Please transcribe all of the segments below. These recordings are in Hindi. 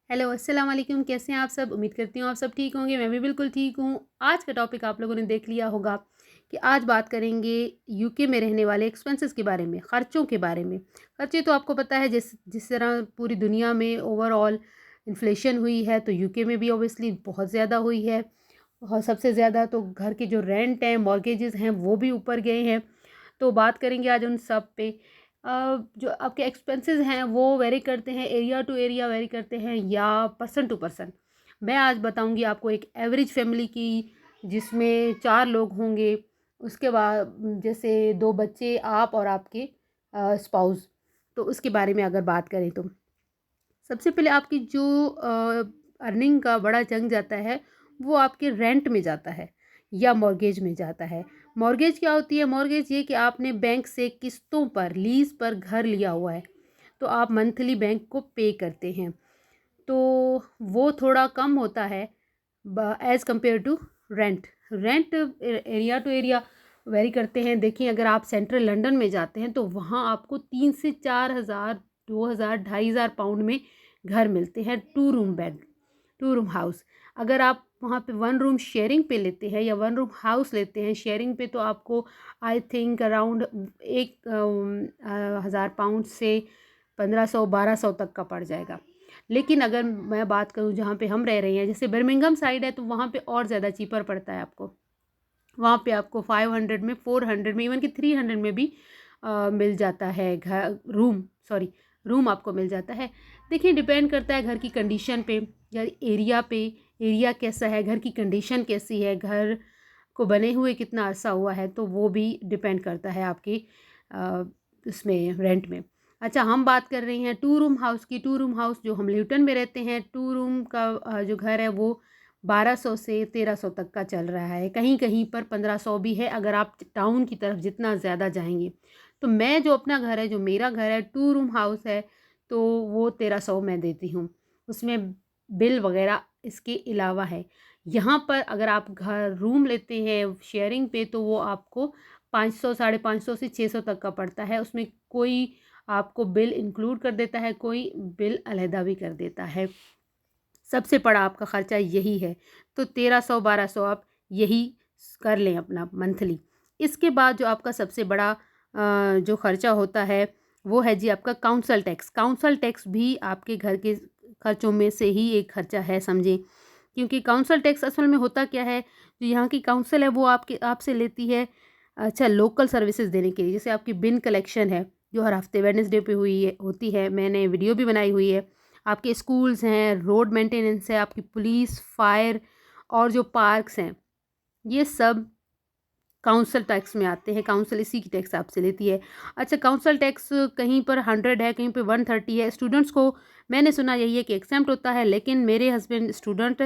हेलो, अस्सलाम वालेकुम। कैसे हैं आप सब? उम्मीद करती हूँ आप सब ठीक होंगे। मैं भी बिल्कुल ठीक हूँ। आज का टॉपिक आप लोगों ने देख लिया होगा कि आज बात करेंगे यूके में रहने वाले एक्सपेंसेस के बारे में, ख़र्चों के बारे में। खर्चे तो आपको पता है जिस जिस तरह पूरी दुनिया में ओवरऑल इन्फ्लेशन हुई है, तो यूके में भी ऑब्वियसली बहुत ज़्यादा हुई है। और सबसे ज़्यादा तो घर के जो रेंट हैं, मॉर्गेजेस हैं, वो भी ऊपर गए हैं। तो बात करेंगे आज उन सब पे। जो आपके एक्सपेंसेस हैं वो वेरी करते हैं, एरिया टू एरिया वेरी करते हैं या पर्सन टू पर्सन। मैं आज बताऊंगी आपको एक एवरेज फैमिली की, जिसमें 4 लोग होंगे। उसके बाद जैसे 2 बच्चे, आप और आपके स्पाउस। तो उसके बारे में अगर बात करें तो सबसे पहले आपकी जो अर्निंग का बड़ा चंक जाता है वो आपके रेंट में जाता है या मॉर्गेज में जाता है। मॉर्गेज क्या होती है? मॉर्गेज ये कि आपने बैंक से किस्तों पर, लीज पर घर लिया हुआ है, तो आप मंथली बैंक को पे करते हैं। तो वो थोड़ा कम होता है as compare to rent. Rent area to area vary करते हैं। देखिए, अगर आप सेंट्रल लंदन में जाते हैं तो वहाँ आपको 3 से 4 हज़ार, 2 हज़ार, 2,500 पाउंड में घर मिलते हैं, 2 रूम बेड, 2 रूम हाउस। अगर आप वहाँ पे 1 रूम शेयरिंग पे लेते हैं या 1 रूम हाउस लेते हैं शेयरिंग पे, तो आपको आई थिंक अराउंड 1,000 पाउंड से 1,500 1200 तक का पड़ जाएगा। लेकिन अगर मैं बात करूँ जहाँ पे हम रह रहे हैं, जैसे बर्मिंघम साइड है, तो वहाँ पे और ज़्यादा चीपर पड़ता है आपको। वहाँ पे आपको 500 में, 400 में, इवन कि 300 में भी मिल जाता है घर, रूम आपको मिल जाता है। देखिए, डिपेंड करता है घर की कंडीशन पे या एरिया पे। एरिया कैसा है, घर की कंडीशन कैसी है, घर को बने हुए कितना अरसा हुआ है, तो वो भी डिपेंड करता है आपकी उसमें रेंट में। अच्छा, हम बात कर रहे हैं 2 रूम हाउस की। 2 रूम हाउस जो हम ल्यूटन में रहते हैं, 2 रूम का जो घर है वो 1,200 से 1,300 तक का चल रहा है। कहीं कहीं पर 1,500 भी है अगर आप टाउन की तरफ जितना ज़्यादा जाएंगे। तो मैं जो अपना घर है, जो मेरा घर है, 2 रूम हाउस है, तो वो 1,300 मैं देती हूँ। उसमें बिल वगैरह इसके अलावा है। यहाँ पर अगर आप घर रूम लेते हैं शेयरिंग पे, तो वो आपको 500, 550 से 600 तक का पड़ता है। उसमें कोई आपको बिल इंक्लूड कर देता है, कोई बिल अलहदा भी कर देता है। सबसे बड़ा आपका ख़र्चा यही है। तो 1,300 1,200 आप यही कर लें अपना मंथली। इसके बाद जो आपका सबसे बड़ा जो ख़र्चा होता है वो है जी आपका काउंसल टैक्स। काउंसल टैक्स भी आपके घर के खर्चों में से ही एक खर्चा है, समझें। क्योंकि काउंसल टैक्स असल में होता क्या है, जो यहाँ की काउंसिल है वो आपसे लेती है अच्छा लोकल सर्विसेज देने के लिए। जैसे आपकी बिन कलेक्शन है जो हर हफ्ते वेडनेसडे पे होती है, मैंने वीडियो भी बनाई हुई है। आपके स्कूल्स हैं, रोड मेंटेनेंस है, आपकी पुलिस, फायर और जो पार्क्स हैं, ये सब काउंसिल टैक्स में आते हैं। काउंसिल इसी की टैक्स आपसे लेती है। अच्छा, काउंसिल टैक्स कहीं पर 100 है, कहीं पे 130 है। स्टूडेंट्स को मैंने सुना यही है कि एक्सेम्प्ट होता है, लेकिन मेरे हस्बैंड स्टूडेंट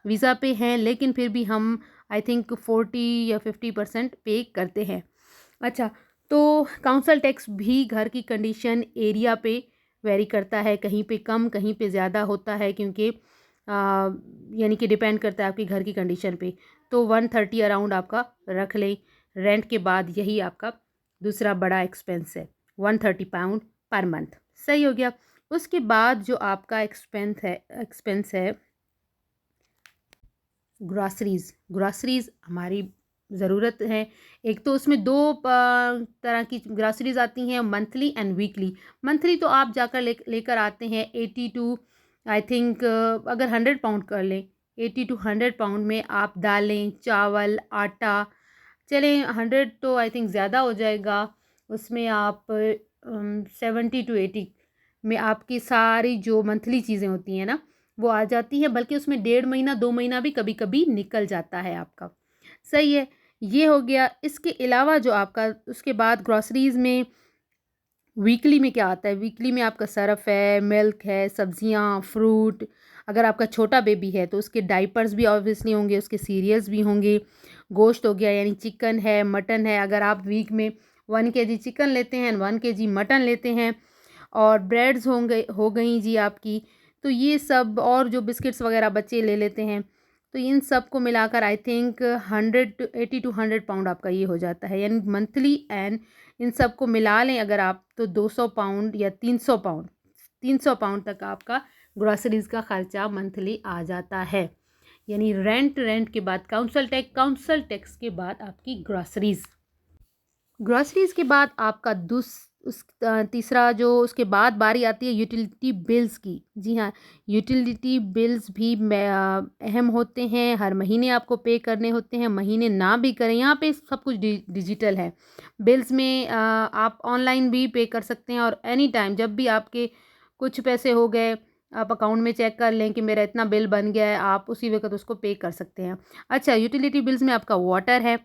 वीज़ा पे हैं, लेकिन फिर भी हम आई थिंक 40 या 50% पे करते हैं। अच्छा, तो काउंसिल टैक्स भी घर की कंडीशन, एरिया पे वेरी करता है। कहीं पे कम, कहीं पे ज़्यादा होता है, क्योंकि यानी कि डिपेंड करता है आपकी घर की कंडीशन पे। तो 130 अराउंड आपका रख लें। रेंट के बाद यही आपका दूसरा बड़ा एक्सपेंस है, 130 पाउंड पर मंथ। सही हो गया। उसके बाद जो आपका एक्सपेंस है ग्रॉसरीज़ हमारी ज़रूरत है। एक तो उसमें दो तरह की ग्रॉसरीज़ आती हैं, मंथली एंड वीकली। मंथली तो आप जाकर लेकर आते हैं 80 टू आई थिंक, अगर 100 पाउंड कर लें, 80 टू 100 पाउंड में आप दालें, चावल, आटा, चलें 100 तो आई थिंक ज़्यादा हो जाएगा। उसमें आप 70 टू 80 में आपकी सारी जो मंथली चीज़ें होती हैं ना, वो आ जाती है। बल्कि उसमें 1.5 महीना 2 महीना भी कभी कभी निकल जाता है आपका। सही है, ये हो गया। इसके अलावा जो आपका उसके बाद ग्रॉसरीज़ में वीकली में क्या आता है, वीकली में आपका सर्फ है, मिल्क है, सब्जियां, फ्रूट। अगर आपका छोटा बेबी है तो उसके डाइपर्स भी ऑब्वियसली होंगे, उसके सीरियल्स भी होंगे। गोश्त हो गया, यानी चिकन है, मटन है। अगर आप वीक में 1 kg चिकन लेते हैं, 1 kg मटन लेते हैं, और ब्रेड्स हो गई जी आपकी। तो ये सब, और जो बिस्किट्स वगैरह बच्चे ले लेते हैं, तो इन सब को मिलाकर आई थिंक 80 टू 100 पाउंड आपका ये हो जाता है, यानी मंथली। एंड इन सब को मिला लें अगर आप, तो 200 पाउंड या 300 पाउंड तक आपका ग्रॉसरीज़ का ख़र्चा मंथली आ जाता है। यानी रेंट के बाद काउंसिल टैक्स के बाद आपकी ग्रॉसरीज़ के बाद आपका तीसरा जो उसके बाद बारी आती है यूटिलिटी बिल्स की। जी हाँ, यूटिलिटी बिल्स भी अहम होते हैं, हर महीने आपको पे करने होते हैं, महीने ना भी करें, यहाँ पे सब कुछ डिजिटल है। बिल्स में आप ऑनलाइन भी पे कर सकते हैं और एनी टाइम जब भी आपके कुछ पैसे हो गए, आप अकाउंट में चेक कर लें कि मेरा इतना बिल बन गया है, आप उसी वक्त उसको पे कर सकते हैं। अच्छा, यूटिलिटी बिल्स में आपका वाटर है,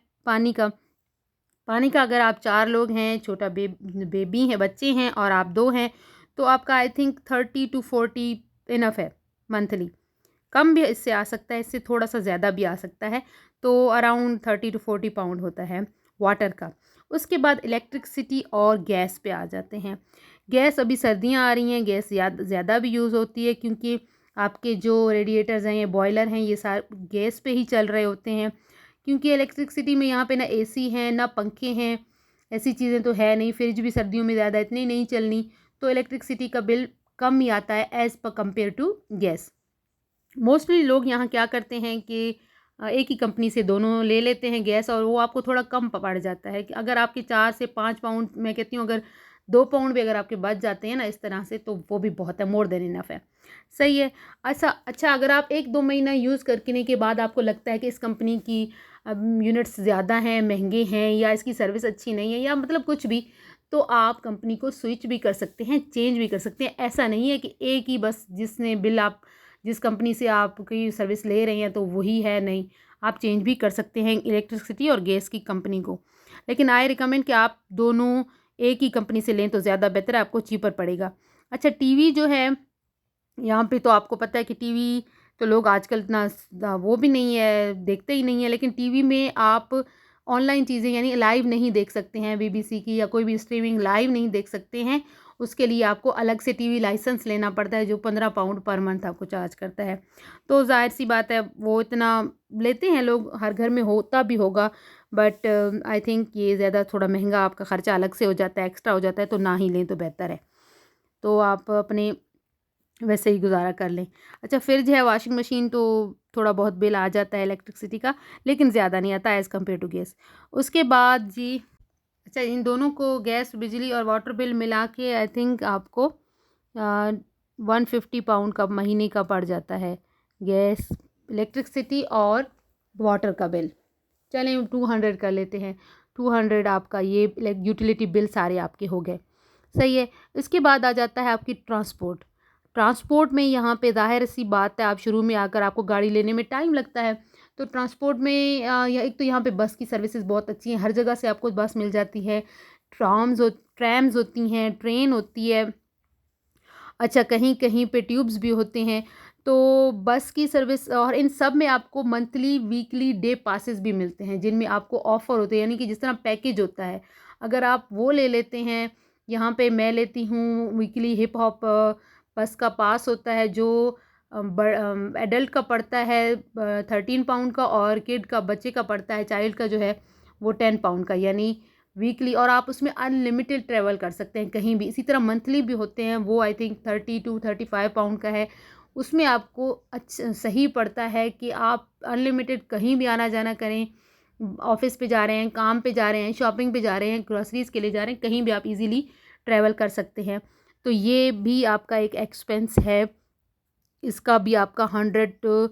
पानी का अगर आप 4 लोग हैं, छोटा बेबी है, बच्चे हैं और आप 2 हैं, तो आपका आई थिंक 30 टू 40 इनफ है मंथली। कम भी इससे आ सकता है, इससे थोड़ा सा ज़्यादा भी आ सकता है, तो अराउंड 30 टू 40 पाउंड होता है वाटर का। उसके बाद इलेक्ट्रिसिटी और गैस पे आ जाते हैं। गैस, अभी सर्दियाँ आ रही हैं, गैस ज़्यादा भी यूज़ होती है क्योंकि आपके जो रेडिएटर्स हैं, ये बॉयलर हैं, ये गैस पे ही चल रहे होते हैं। क्योंकि इलेक्ट्रिसिटी में यहाँ पे ना एसी है ना पंखे हैं, ऐसी चीज़ें तो है नहीं, फ्रिज भी सर्दियों में ज़्यादा इतनी नहीं चलनी, तो इलेक्ट्रिसिटी का बिल कम ही आता है as per compare to gas. Mostly लोग यहाँ क्या करते हैं कि एक ही कंपनी से दोनों ले लेते हैं गैस, और वो आपको थोड़ा कम पड़ जाता है कि अगर आपके 4 से 5 पाउंड, मैं कहती हूँ अगर 2 पाउंड भी अगर आपके बच जाते हैं ना इस तरह से, तो वो भी बहुत है, मोर देन इनफ है। सही है। अच्छा, अगर आप 1-2 महीना यूज़ करने के बाद आपको लगता है कि इस कंपनी की यूनिट्स ज़्यादा हैं, महंगे हैं, या इसकी सर्विस अच्छी नहीं है, या मतलब कुछ भी, तो आप कंपनी को स्विच भी कर सकते हैं, चेंज भी कर सकते हैं। ऐसा नहीं है कि एक ही बस जिस कंपनी से आप कोई सर्विस ले रहे हैं तो वही है, नहीं, आप चेंज भी कर सकते हैं इलेक्ट्रिसिटी और गैस की कंपनी को। लेकिन आई रिकमेंड कि आप दोनों एक ही कंपनी से लें तो ज़्यादा बेहतर है, आपको चीपर पड़ेगा। अच्छा, टीवी जो है, यहाँ पे तो आपको पता है कि टीवी तो लोग आजकल इतना वो भी नहीं है, देखते ही नहीं है, लेकिन टीवी में आप ऑनलाइन चीज़ें यानी लाइव नहीं देख सकते हैं, बीबीसी की या कोई भी स्ट्रीमिंग लाइव नहीं देख सकते हैं। उसके लिए आपको अलग से टीवी लाइसेंस लेना पड़ता है, जो 15 पाउंड पर मंथ आपको चार्ज करता है। तो ज़ाहिर सी बात है, वो इतना लेते हैं लोग, हर घर में होता भी होगा, बट आई थिंक ये ज़्यादा थोड़ा महंगा, आपका ख़र्चा अलग से हो जाता है, एक्स्ट्रा हो जाता है, तो ना ही लें तो बेहतर है। तो आप अपने वैसे ही गुज़ारा कर लें। अच्छा, फ्रिज है, वॉशिंग मशीन, तो थोड़ा बहुत बिल आ जाता है इलेक्ट्रिसिटी का, लेकिन ज़्यादा नहीं आता एज़ कम्पेयर टू गैस। उसके बाद जी, अच्छा, इन दोनों को गैस, बिजली और वाटर बिल मिला के आई थिंक आपको 150 पाउंड का महीने का पड़ जाता है, गैस, इलेक्ट्रिसिटी और वाटर का बिल। चलें 200 कर लेते हैं, 200 आपका ये यूटिलिटी बिल सारे आपके हो गए। सही है। इसके बाद आ जाता है आपकी ट्रांसपोर्ट में, यहाँ पे ज़ाहिर सी बात है, आप शुरू में आकर आपको गाड़ी लेने में टाइम लगता है, तो ट्रांसपोर्ट में एक तो यहाँ पे बस की सर्विसेज बहुत अच्छी हैं, हर जगह से आपको बस मिल जाती है, ट्रैम्स होती हैं, ट्रेन होती है। अच्छा, कहीं कहीं पे ट्यूब्स भी होते हैं, तो बस की सर्विस, और इन सब में आपको मंथली, वीकली, डे पासेस भी मिलते हैं, जिनमें आपको ऑफ़र होते हैं, यानी कि जिस तरह पैकेज होता है, अगर आप वो ले लेते हैं, यहाँ पे मैं लेती हूँ वीकली हिप हॉप बस का पास होता है, जो एडल्ट का पड़ता है 13 पाउंड का, और किड का, बच्चे का पड़ता है, चाइल्ड का जो है वो 10 पाउंड का, यानी वीकली, और आप उसमें अनलिमिटेड ट्रैवल कर सकते हैं कहीं भी। इसी तरह मंथली भी होते हैं, वो आई थिंक 30 टू 35 पाउंड का है, उसमें आपको अच्छा सही पड़ता है कि आप अनलिमिटेड कहीं भी आना जाना करें, ऑफिस पे जा रहे हैं, काम पे जा रहे हैं, शॉपिंग पे जा रहे हैं, ग्रोसरीज़ के लिए जा रहे हैं, कहीं भी आप इजीली ट्रैवल कर सकते हैं। तो ये भी आपका एक एक्सपेंस है, इसका भी आपका 100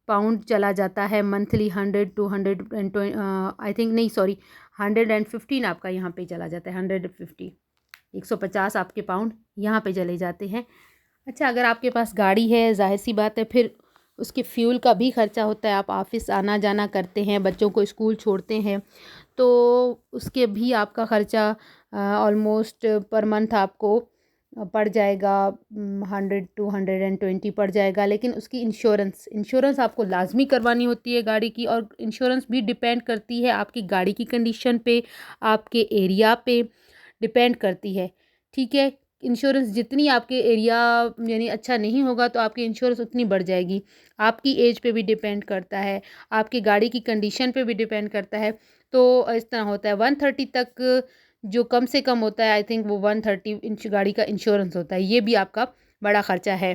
पाउंड चला जाता है मंथली, 100 टू 100 आई थिंक, नहीं सॉरी, 115 आपका यहाँ पे चला जाता है, 150 आपके पाउंड यहाँ पे चले जाते हैं। अच्छा, अगर आपके पास गाड़ी है, जाहिर सी बात है, फिर उसके फ्यूल का भी ख़र्चा होता है, आप ऑफिस आना जाना करते हैं, बच्चों को स्कूल छोड़ते हैं, तो उसके भी आपका ख़र्चा ऑलमोस्ट पर मंथ आपको पड़ जाएगा 100 टू 120 पड़ जाएगा। लेकिन उसकी इंश्योरेंस आपको लाजमी करवानी होती है गाड़ी की, और इंश्योरेंस भी डिपेंड करती है आपकी गाड़ी की कंडीशन पे, आपके एरिया पे डिपेंड करती है। ठीक है, इंश्योरेंस जितनी आपके एरिया यानी अच्छा नहीं होगा, तो आपकी इंश्योरेंस उतनी बढ़ जाएगी। आपकी एज पे भी डिपेंड करता है, आपकी गाड़ी की कंडीशन पे भी डिपेंड करता है। तो इस तरह होता है, 130 तक जो कम से कम होता है, आई थिंक वो 130 इंच गाड़ी का इंश्योरेंस होता है, ये भी आपका बड़ा ख़र्चा है।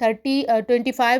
25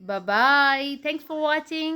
Bye bye. Thanks for watching.